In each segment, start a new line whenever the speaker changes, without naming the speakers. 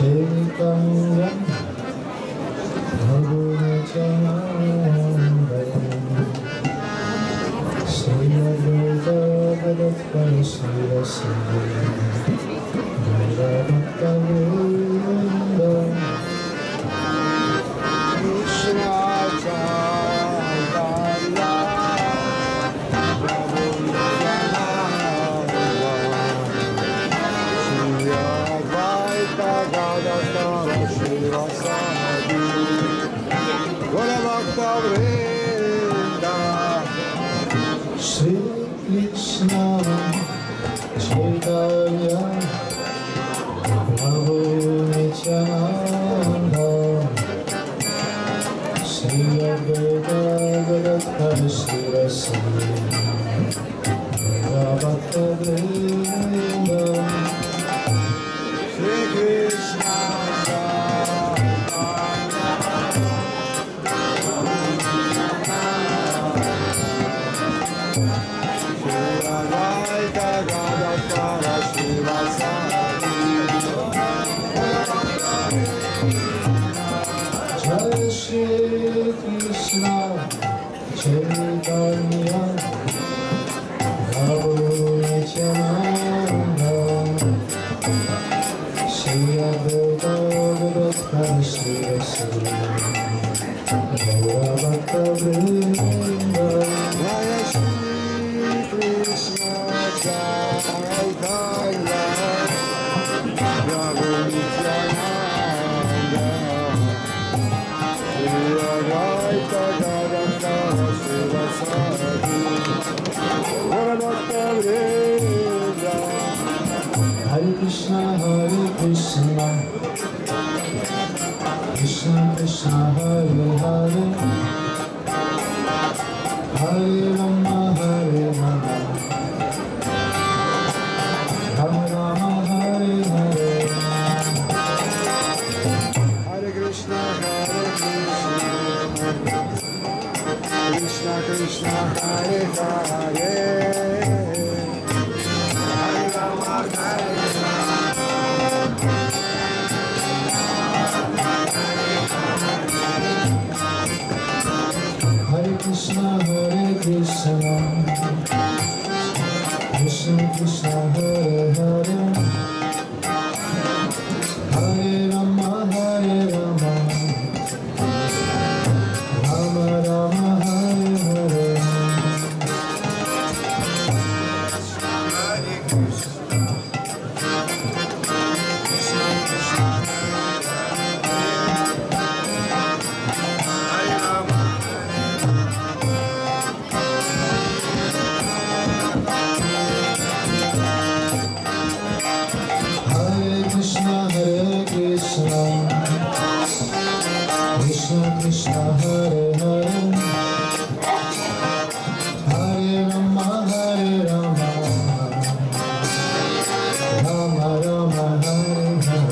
Chaitanya Prabhu Nityananda Sri Advaita Gadadhara Srivasadi Gaura Bhakta Vrinda Krishna Chaitanya Prabhu Nityananda Sri Advaita Gadadhara Srivasadi Gaura Bhakta Vrinda Shri Krishna Chaitanya Prabhu Nityananda Sri Advaita Gadadhara Srivasadi Gaura Bhakta Vrinda Shri Krishna Jai Shri Krishna Chaitanya Prabhu Nityananda Shri Advaita Gadadhara Srivasadi Gaura Bhakta Vrinda Jai Shri Krishna Chaitanya Prabhu Nityananda Shri Advaita Gadadhara Srivasadi Gaura Bhakta Vrinda Hare Krishna Krishna Krishna Hare Hare Hare Rama Rama Rama Hare Hare Hare Krishna Krishna Krishna Hare Hare Hare Rama Hare Hare Krishna Krishna Krishna Hare Hare Hare Rama Rama Rama Hare Hare Krishna Hare Hare Hare Rama Rama Rama Hare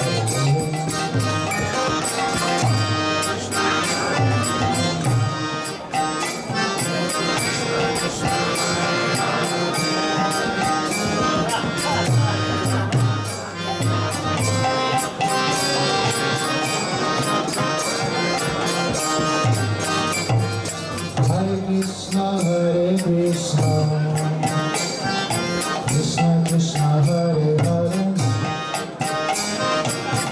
Hare Krishna Krishna Krishna Hare Hare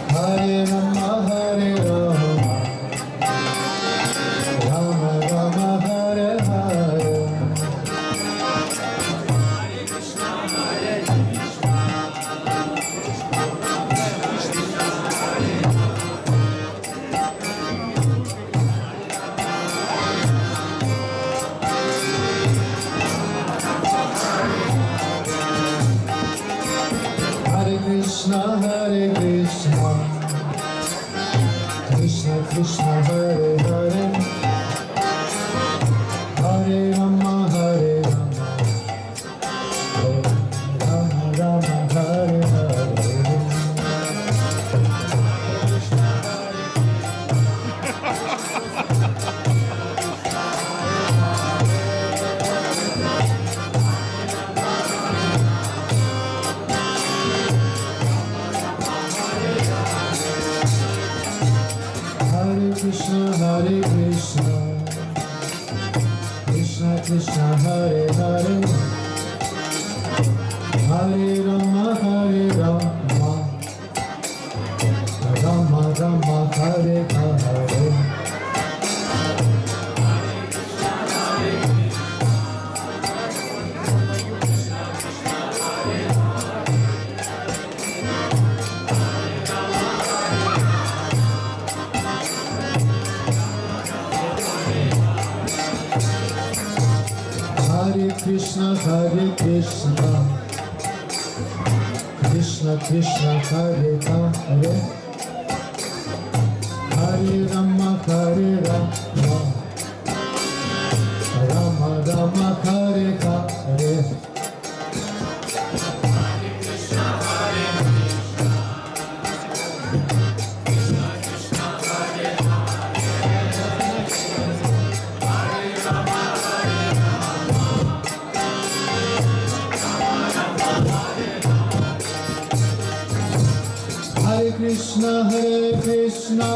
Hare Rama Rama Rama Hare Hare Krishna Krishna Krishna Hare Hare Hare Rama Rama Rama Hare Hare Krishna Hare Hare Hare Rama Hare Rama Rama Rama Hare Hare Hare Krishna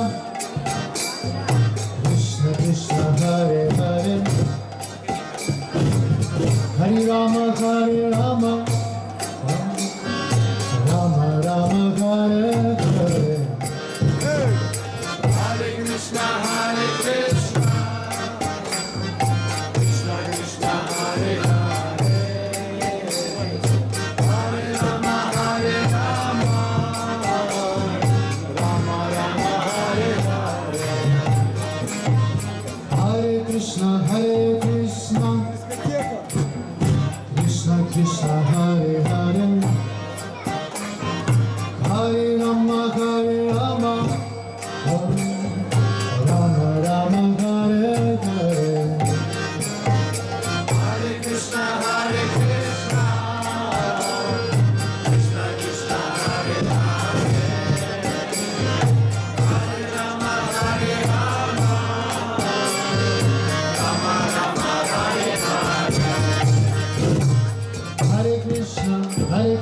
Krishna Krishna Hare Hare Hare Rama Rama Rama Hare Hare
Hare Krishna Krishna Krishna Krishna Hare Hare Hare Rama Rama Rama Rama Hare Hare
Hare Krishna Krishna Krishna Hare Hare Hare Rama Rama Rama Rama Hare Hare
Hare Krishna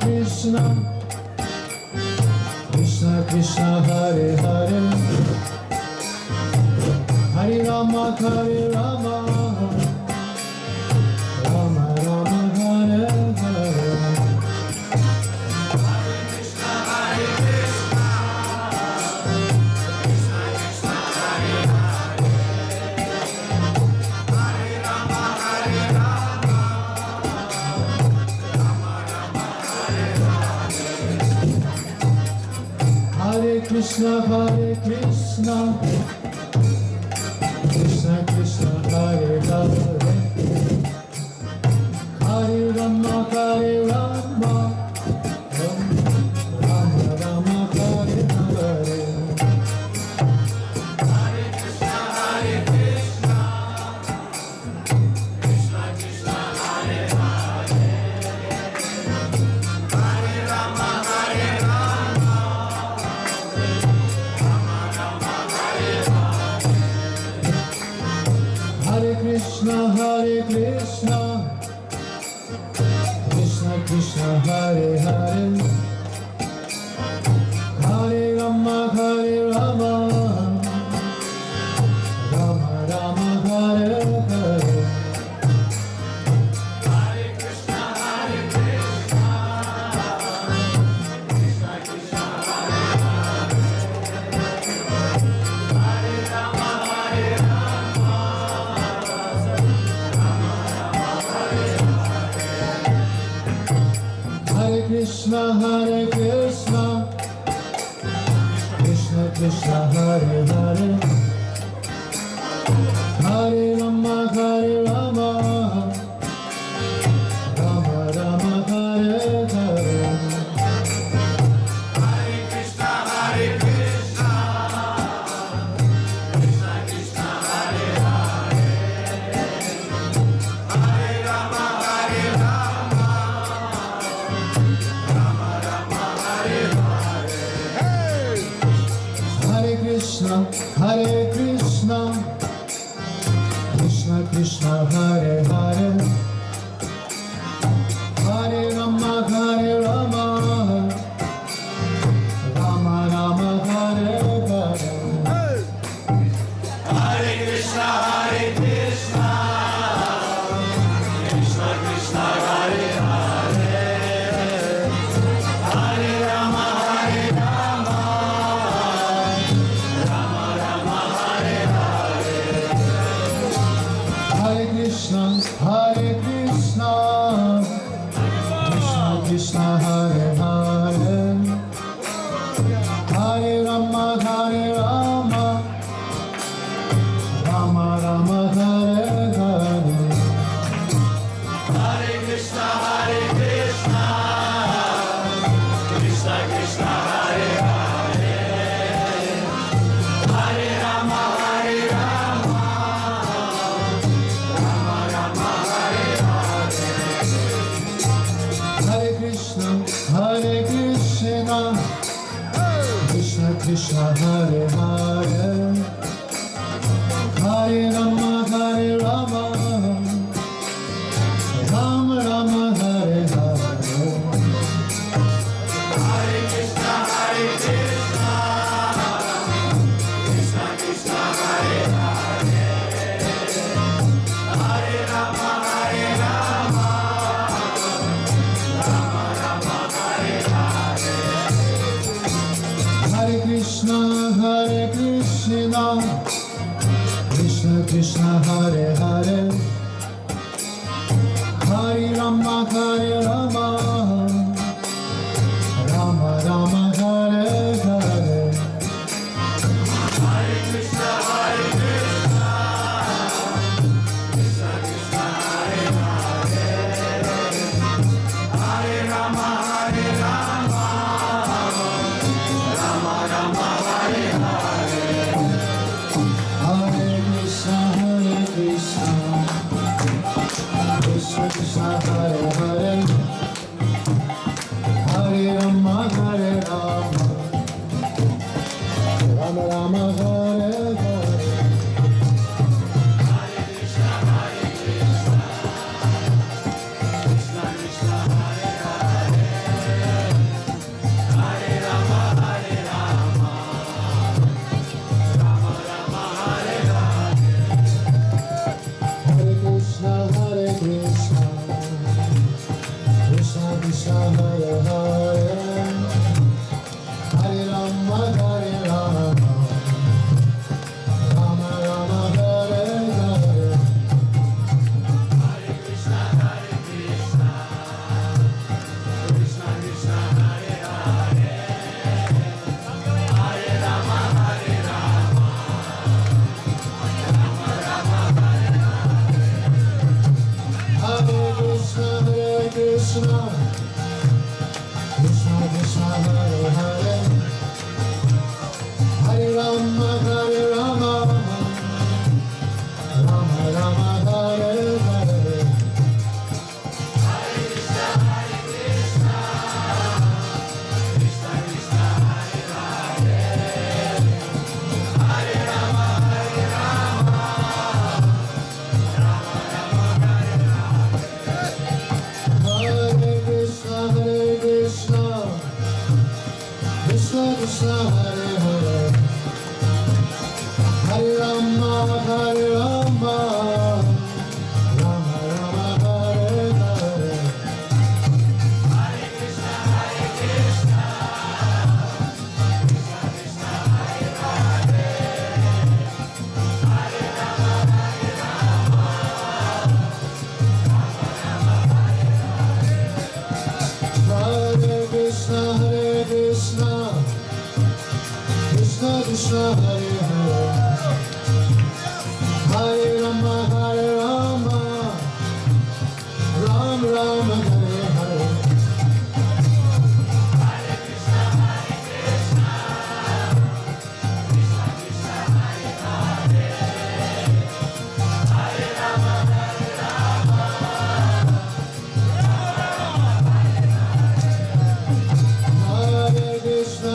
Krishna Krishna Krishna Hare Hare Hare Rama Rama Rama Rama Hare Hare
Hare Krishna Krishna Krishna Hare Hare Hare Rama Rama Rama Rama Hare Hare Hare Krishna Krishna Krishna Hare Hare Hare Rama Rama Rama Rama Hare Hare Hare Krishna Krishna Krishna Hare Hare Hare Rama Rama Rama Rama Hare Hare Hare Krishna Krishna Krishna Hare Hare Hare Rama Rama Rama Rama Hare Hare Hare Krishna Krishna Hare Hare Hare Rama Rama Rama Rama Hare Hare
Hare Krishna Krishna Krishna Hare Hare Hare Rama Rama Rama Rama Hare Hare
Hare Krishna Krishna Hare Hare Hare Rama Rama Rama Rama Hare Hare
Hare Krishna Krishna Krishna
Krishna Krishna Hare Hare Hare Rama Hare Rama Rama Rama Hare Hare
Hare Krishna, Hare Krishna, Krishna Krishna, Hare Hare, Hare Rama, Hare Rama, Rama Rama, Hare Hare.
Hare Krishna Krishna Krishna Hare Hare Hare Rama Hare Rama Rama Rama Hare Hare
Hare Krishna, Hare Krishna, Krishna Krishna, Hare Hare, Hare Rama, Hare Rama, Rama Rama, Hare Hare.
Hare Krishna Krishna Krishna Hare Hare Hare Rama Hare Rama Rama Rama Hare Hare
Hare Krishna, Hare Krishna, Krishna Krishna, Hare Hare, Hare Rama, Hare Rama, Rama Rama, Hare Hare.
Hare Krishna Krishna Krishna Hare Hare Hare Rama Hare Rama Rama Rama Hare Hare
Hare Krishna, Hare Krishna, Krishna Krishna, Hare Hare, Hare Rama, Hare Rama, Rama Rama, Hare Hare.
Hare Krishna Krishna Krishna Hare Hare Hare Rama Hare Rama Rama Rama Hare Hare
Hare Krishna, Hare Krishna, Krishna Krishna, Hare Hare, Hare Rama, Hare Rama, Rama Rama, Hare Hare.
Hare Krishna Krishna Krishna Hare Hare Hare Rama Hare Rama Rama Rama Hare Hare
Hare Krishna, Hare Krishna, Krishna Krishna, Hare Hare, Hare Rama, Hare Rama, Rama Rama, Hare Hare.
Hare Krishna Krishna Krishna Hare Hare Hare Rama Hare Rama Rama Rama Hare Hare
Hare Krishna, Hare Krishna, Krishna Krishna, Hare Hare, Hare Rama, Hare Rama, Rama Rama, Hare Hare.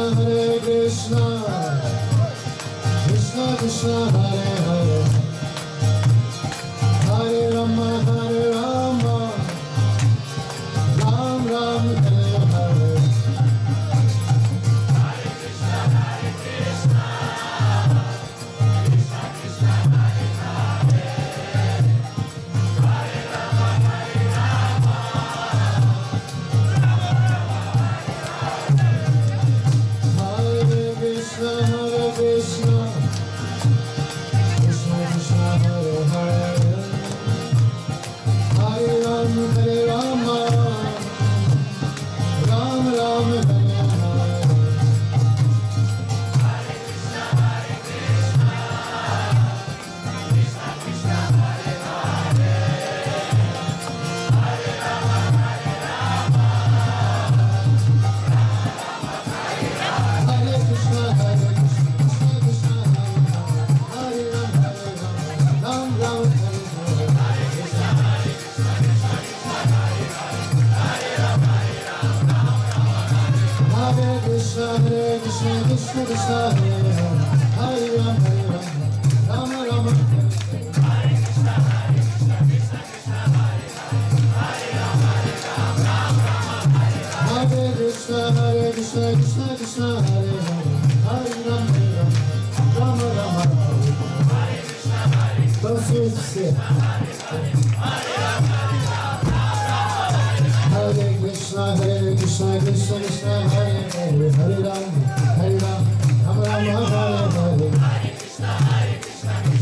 Hare Krishna Krishna Krishna Hare Hare Hare Rama Hare Rama Ram Ram Hare Hare
Hare Krishna, Hare Krishna, Krishna Krishna, Hare Hare, Hare Rama, Hare Rama, Rama Rama, Hare Hare.
Hare Krishna Krishna Krishna Hare Hare, Hare Rama, Rama Rama, Hare Krishna, Krishna Krishna, Hare Hare, Hare Rama, Rama Rama, Hare Krishna, Krishna Krishna, Hare Hare, Hare Rama, Rama Rama, Hare Hare. Krishna Krishna Hare Hare, Hare Ram, Ram Rama, Hare Hare, Hare Krishna Krishna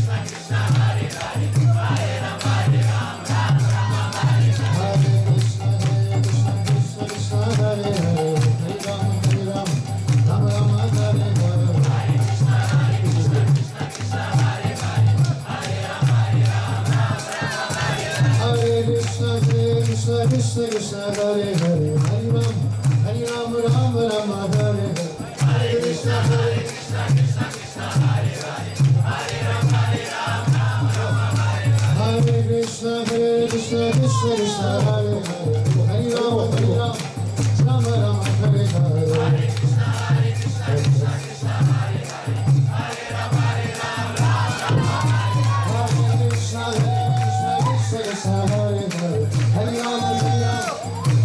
Krishna Hare Hare, Hare Ram, Hare Krishna Krishna Krishna Hare Hare, Hare Ram, Rama Rama, Hare Hare, Hare Krishna Krishna Krishna Hare Hare, Hare Ram, Hare Krishna Krishna Krishna Hare Hare, Hare Ram, Rama Rama, Hare Hare, Hare Krishna Krishna Krishna Hare Hare, Hare Ram, Rama Rama, Hare Hare, Hare Krishna Krishna Krishna Hare Hare, Hare Ram,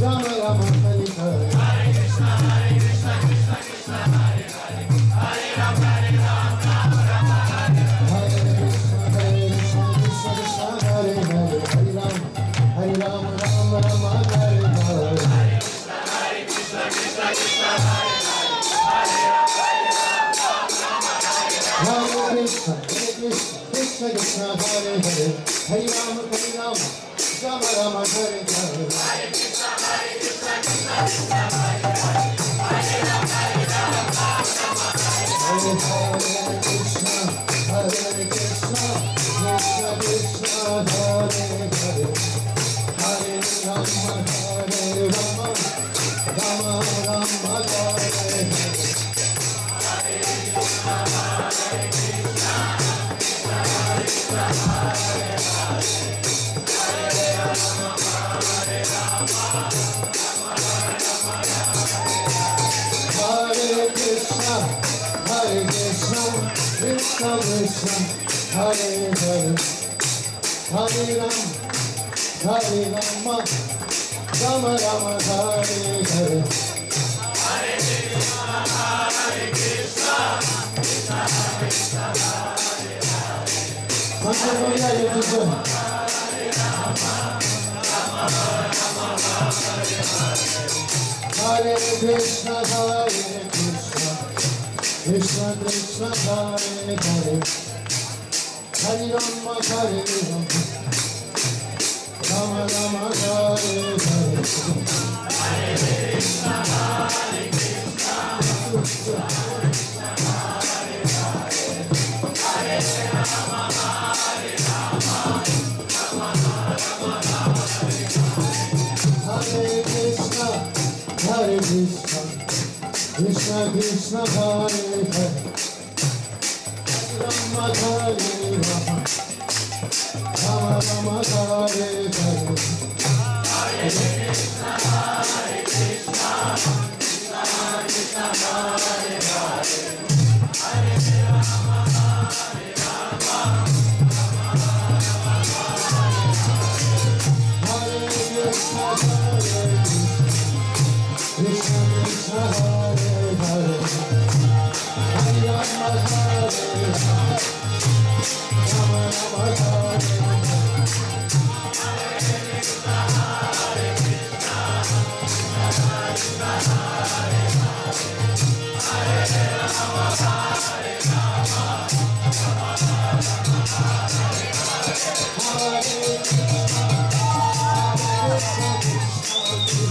Rama Rama, Hare Hare, Hare Krishna Krishna Krishna Hare Hare, Hare Ram, Hare Krishna Krishna Krishna Hare Hare, Hare Ram, Rama Rama, Hare Hare, Hare Krishna Krishna Krishna Hare Hare, Hare Ram, Hare Krishna, Hare Krishna, Krishna Krishna Hare Hare, Hare Rama, Hare Rama, Rama Rama, Hare Hare. Hare Krishna, Krishna Krishna, Hare Hare, Hare Ram, Hare Rama, Rama Rama, Hare Hare. Hare Krishna, Krishna Krishna, Hare Hare. Hare Krishna, Krishna Krishna, Hare Hare, Hare Rama, Hare Rama, Rama Rama, Hare Hare. Hare Krishna, Hare Krishna, Krishna Krishna, Hare Hare, Hare Rama, Hare Rama, Rama Rama, Hare Hare. Hare Krishna, Krishna Krishna, Hare Hare, Hare Rama, Hare Rama, Hare Krishna, Krishna Krishna, Hare Hare, Hare Rama, Hare Rama, Rama Rama, Hare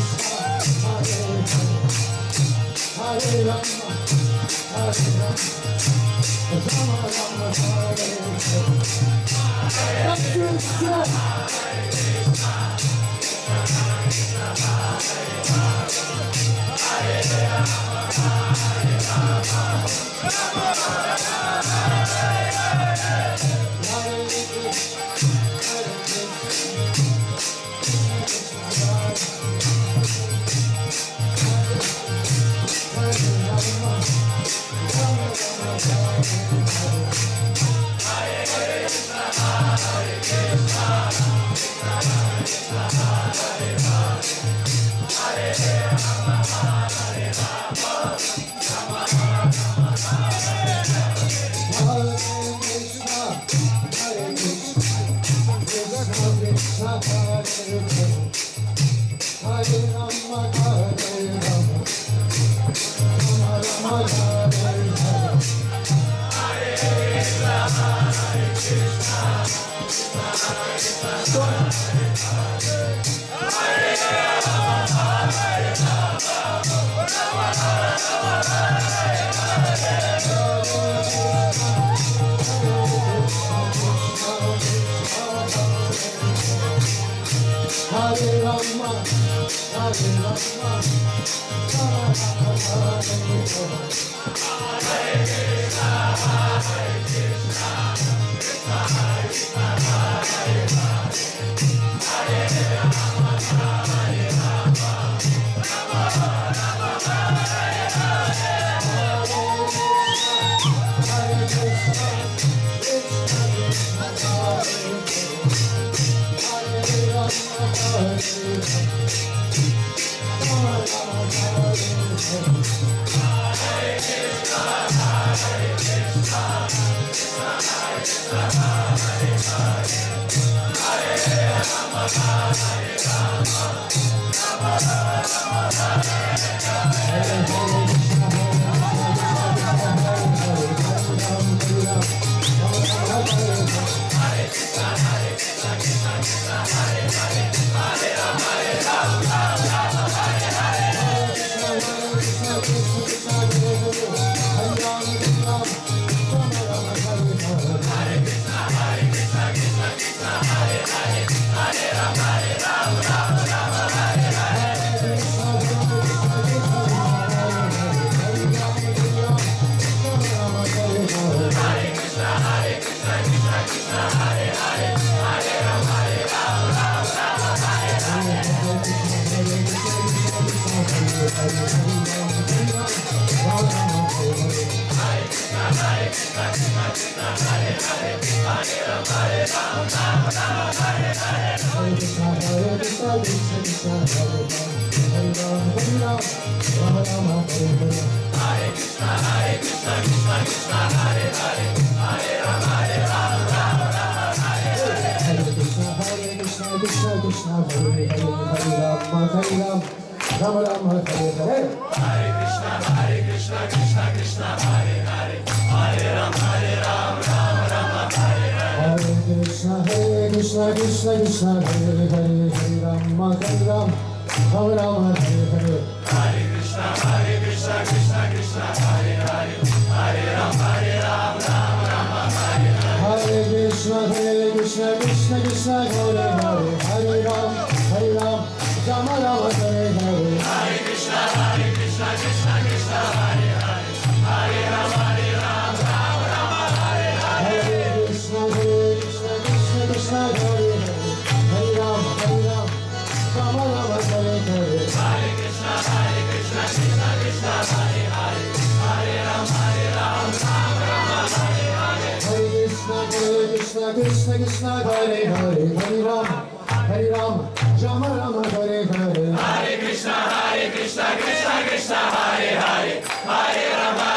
Hare Rama, Hare Rama, Rama Rama, Hare Krishna, Hare Krishna, Krishna Krishna, Hare Hare, Hare Rama, Hare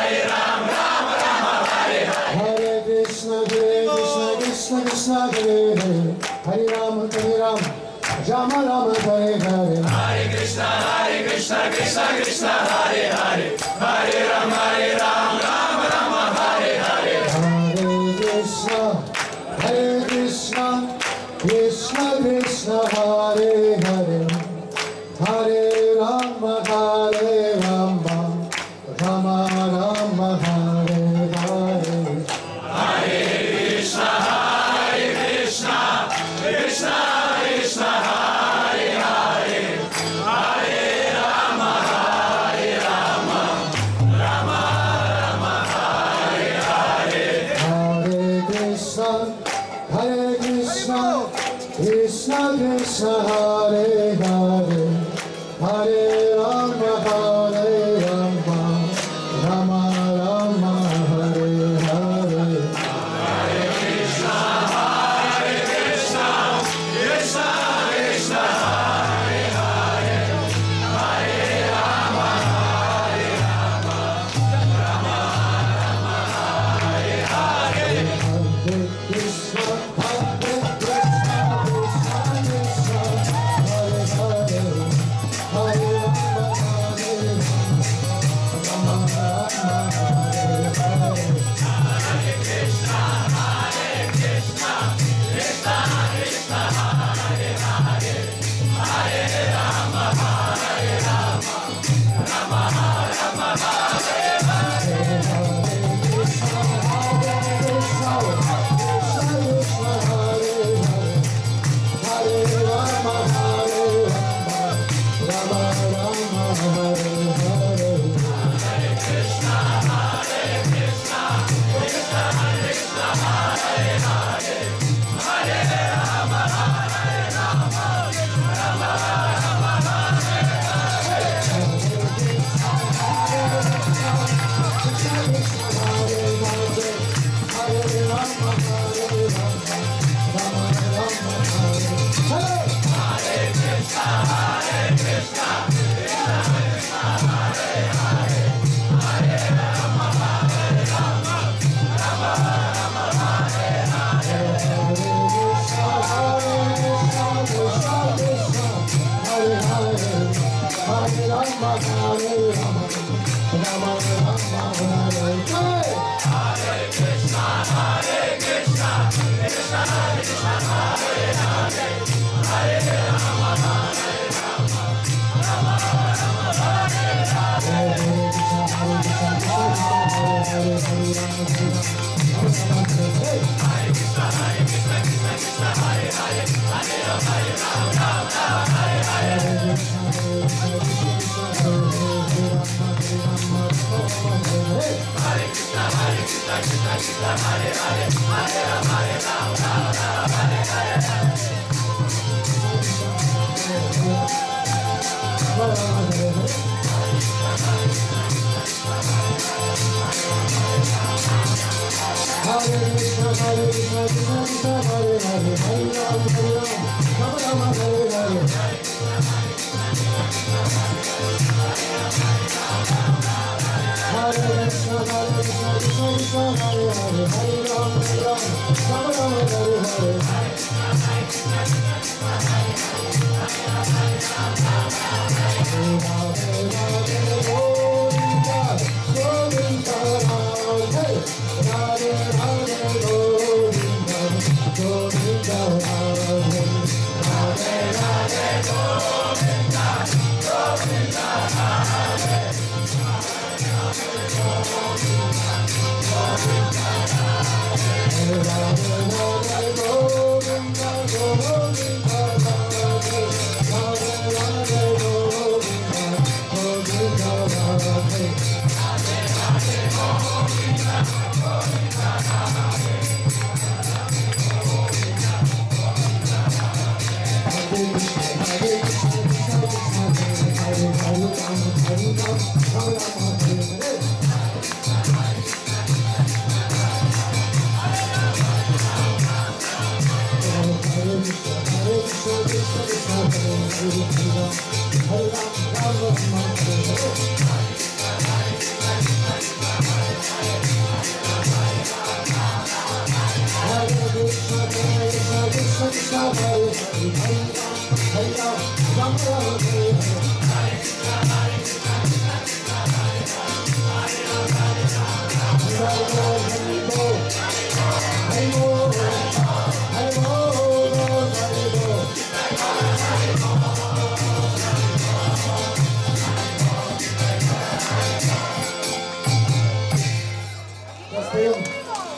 Rama, Rama Rama, Hare Hare, Hare Krishna, Krishna Krishna, Hare Hare Rama, Hare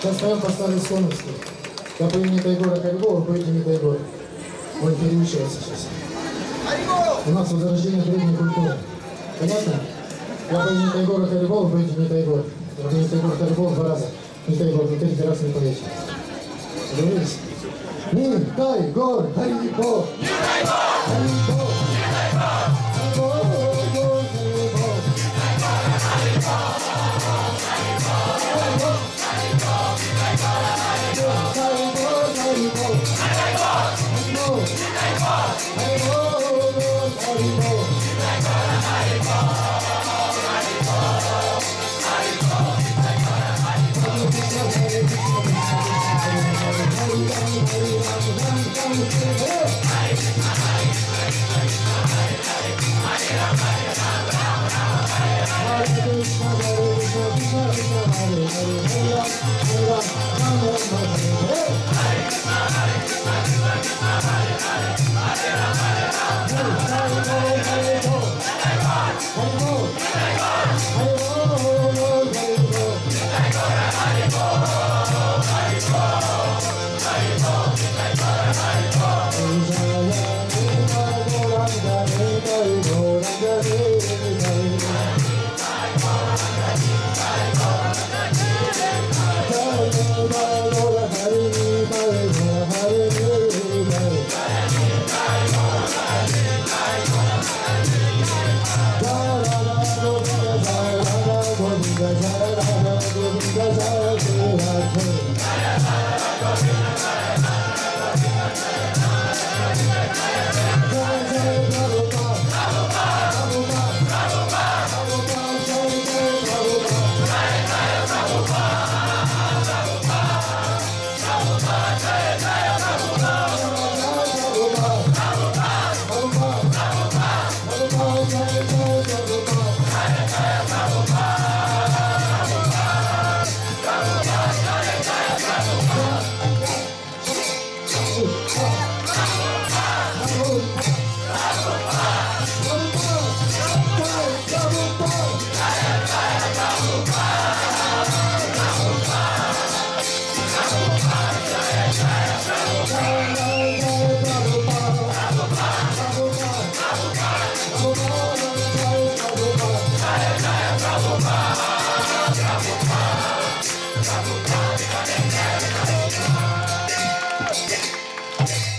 Сейчас поем по старой склонности. Я по имени Тайгора Харькова, по имени Тайгора. Он переучивается сейчас. У нас возрождение древней культуры. Понятно? Я по имени Тайгора Харькова, по имени Тайгор. Я по имени Тайгора Харькова два раза. Не Тайгор, но третий раз не поете. Договорились? Не Тайгор Харькова! Не Тайгор!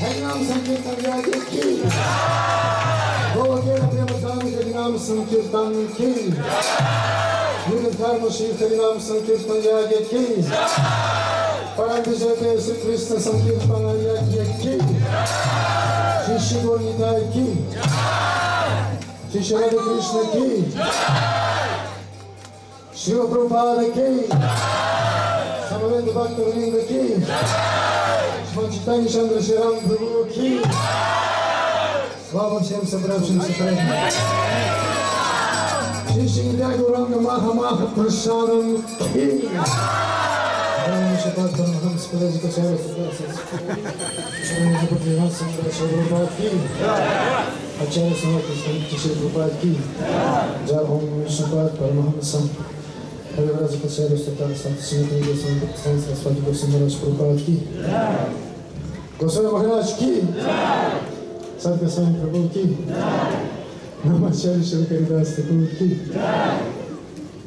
हरिनाम संकीर्तन जाके की Бога Прямославный Харинам Санкиртан Ки Юнитарма Шри Харинам Санкиртан Яге Ки Парамбижате Шри Кришна Санкиртан Яге Ки Шри Шигор Нитай Ки Шри Шрада Кришна Ки Шрила Прабхупада Ки Самаведа Бхакта Вринда Ки Шримад Чайтанья Чандра Шри Рам Прабху Ки Слава всем собравшимся преданным. Шиши Нитяй Гауранга Маха Маха Прашадам Ки. Рамана Шапат Парамахам Спададжи Качара Садаса. Шарана Запатриван Самара Шабрупад Ки. Ачара Самата Самити Шабрупад Ки. Джабхам Шапат Парамахам Сам. Харивраза Качара Садаса. Симитри Госвам Бхактсан Сарасвати Госвамара Шабрупад Ки. Госвами Махарадж Ки. Садка с вами Прабху Ки. Намачари Шри Харидас Тхакур Ки.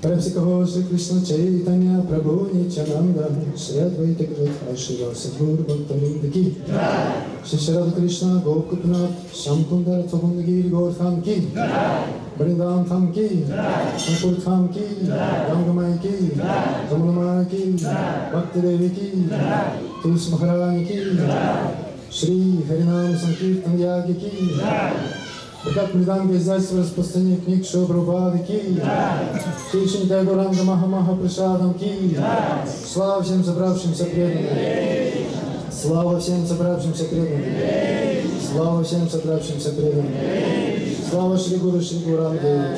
Прабху Шри Кришна Чайтанья Прабху Нитянанда Шри Адвайта Гададхар Шри Садгур Бхактавринда Ки. Шри Шрада Кришна Гопкупнат Шамкундар Тхакунда Гири Гордхан Ки. Бриндаван Tham Ki. Sankur Tham Ki. Gangamai Ki. Jamunamai Ki. Bhakti Devi Ki. Tulsi Maharani Ki. Шри Харинам Санкиртан Яги Ки. Бхакат Мриданга издательство распространения книг Шрила Прабхупады Ки. Шри Нитяй Гауранга Маха Маха Прашадам Ки. Слава всем собравшимся преданным. Слава всем собравшимся преданным. Слава всем собравшимся преданным. Слава Шри Гуру Шри Гауранге.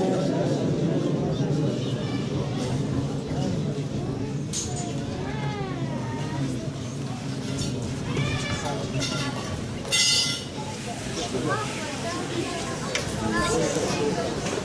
Thank you.